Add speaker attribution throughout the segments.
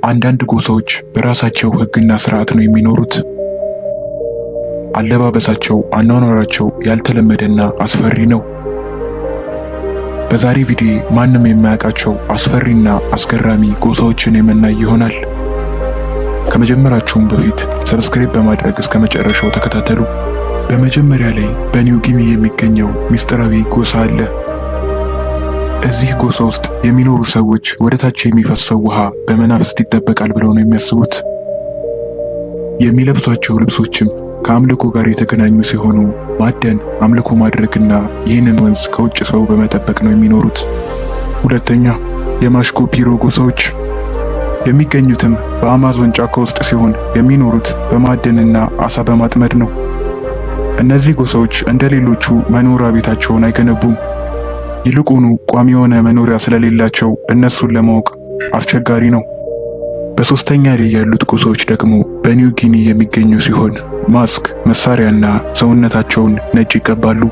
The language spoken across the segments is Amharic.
Speaker 1: አንዳንድ ጎሳዎች በራሳቸው ሕግና ስርዓት ነው የሚኖሩት። አለባበሳቸው፣ አኗኗራቸው ያልተለመደና አስፈሪ ነው። በዛሬ ቪዲዮ ማንም የማያውቃቸው አስፈሪና አስገራሚ ጎሳዎችን የምናይ ይሆናል። ከመጀመራችሁም በፊት ሰብስክራይብ በማድረግ እስከ መጨረሻው ተከታተሉ። በመጀመሪያ ላይ በኒው ጊኒ የሚገኘው ሚስጥራዊ ጎሳ አለ። እዚህ ጎሳ ውስጥ የሚኖሩ ሰዎች ወደ ታች የሚፈሰው ውሃ በመናፍስት ይጠበቃል ብለው ነው የሚያስቡት። የሚለብሷቸው ልብሶችም ከአምልኮ ጋር የተገናኙ ሲሆኑ ማደን፣ አምልኮ ማድረግና ይህንን ወንዝ ከውጭ ሰው በመጠበቅ ነው የሚኖሩት። ሁለተኛ፣ የማሽኮ ፒሮ ጎሳዎች የሚገኙትም በአማዞን ጫካ ውስጥ ሲሆን የሚኖሩት በማደንና አሳ በማጥመድ ነው። እነዚህ ጎሳዎች እንደ ሌሎቹ መኖሪያ ቤታቸውን አይገነቡም። ይልቁኑ ቋሚ የሆነ መኖሪያ ስለሌላቸው እነሱን ለማወቅ አስቸጋሪ ነው። በሶስተኛ ላይ ያሉት ጎሳዎች ደግሞ በኒው ጊኒ የሚገኙ ሲሆን ማስክ፣ መሳሪያና ሰውነታቸውን ነጭ ይቀባሉ።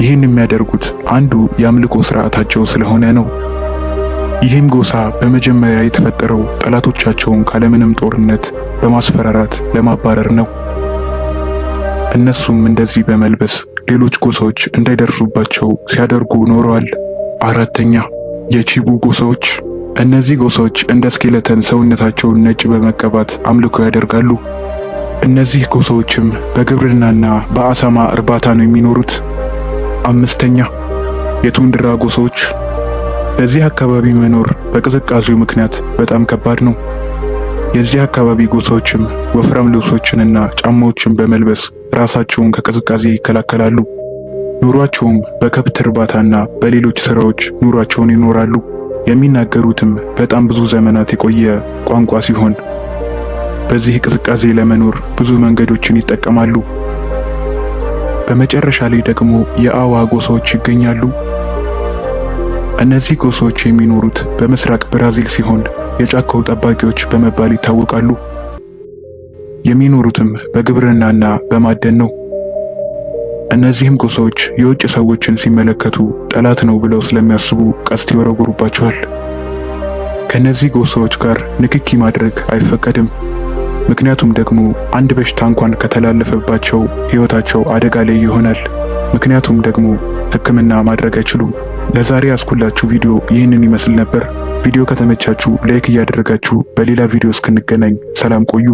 Speaker 1: ይህን የሚያደርጉት አንዱ የአምልኮ ስርዓታቸው ስለሆነ ነው። ይህም ጎሳ በመጀመሪያ የተፈጠረው ጠላቶቻቸውን ካለምንም ጦርነት በማስፈራራት ለማባረር ነው። እነሱም እንደዚህ በመልበስ ሌሎች ጎሳዎች እንዳይደርሱባቸው ሲያደርጉ ኖረዋል። አራተኛ፣ የቺቡ ጎሳዎች። እነዚህ ጎሳዎች እንደ ስኬለተን ሰውነታቸውን ነጭ በመቀባት አምልኮ ያደርጋሉ። እነዚህ ጎሳዎችም በግብርናና በአሳማ እርባታ ነው የሚኖሩት። አምስተኛ፣ የቱንድራ ጎሳዎች። በዚህ አካባቢ መኖር በቅዝቃዜው ምክንያት በጣም ከባድ ነው። የዚህ አካባቢ ጎሳዎችም ወፍራም ልብሶችንና ጫማዎችን በመልበስ ራሳቸውን ከቅዝቃዜ ይከላከላሉ። ኑሯቸውም በከብት እርባታና በሌሎች ስራዎች ኑሯቸውን ይኖራሉ። የሚናገሩትም በጣም ብዙ ዘመናት የቆየ ቋንቋ ሲሆን በዚህ ቅዝቃዜ ለመኖር ብዙ መንገዶችን ይጠቀማሉ። በመጨረሻ ላይ ደግሞ የአዋ ጎሳዎች ይገኛሉ። እነዚህ ጎሳዎች የሚኖሩት በምስራቅ ብራዚል ሲሆን የጫካው ጠባቂዎች በመባል ይታወቃሉ። የሚኖሩትም በግብርናና በማደን ነው። እነዚህም ጎሳዎች የውጭ ሰዎችን ሲመለከቱ ጠላት ነው ብለው ስለሚያስቡ ቀስት ይወረውሩባቸዋል። ከነዚህ ጎሳዎች ጋር ንክኪ ማድረግ አይፈቀድም። ምክንያቱም ደግሞ አንድ በሽታ እንኳን ከተላለፈባቸው ሕይወታቸው አደጋ ላይ ይሆናል። ምክንያቱም ደግሞ ሕክምና ማድረግ አይችሉም። ለዛሬ ያስኩላችሁ ቪዲዮ ይህንን ይመስል ነበር። ቪዲዮ ከተመቻችሁ ላይክ እያደረጋችሁ በሌላ ቪዲዮ እስክንገናኝ ሰላም ቆዩ።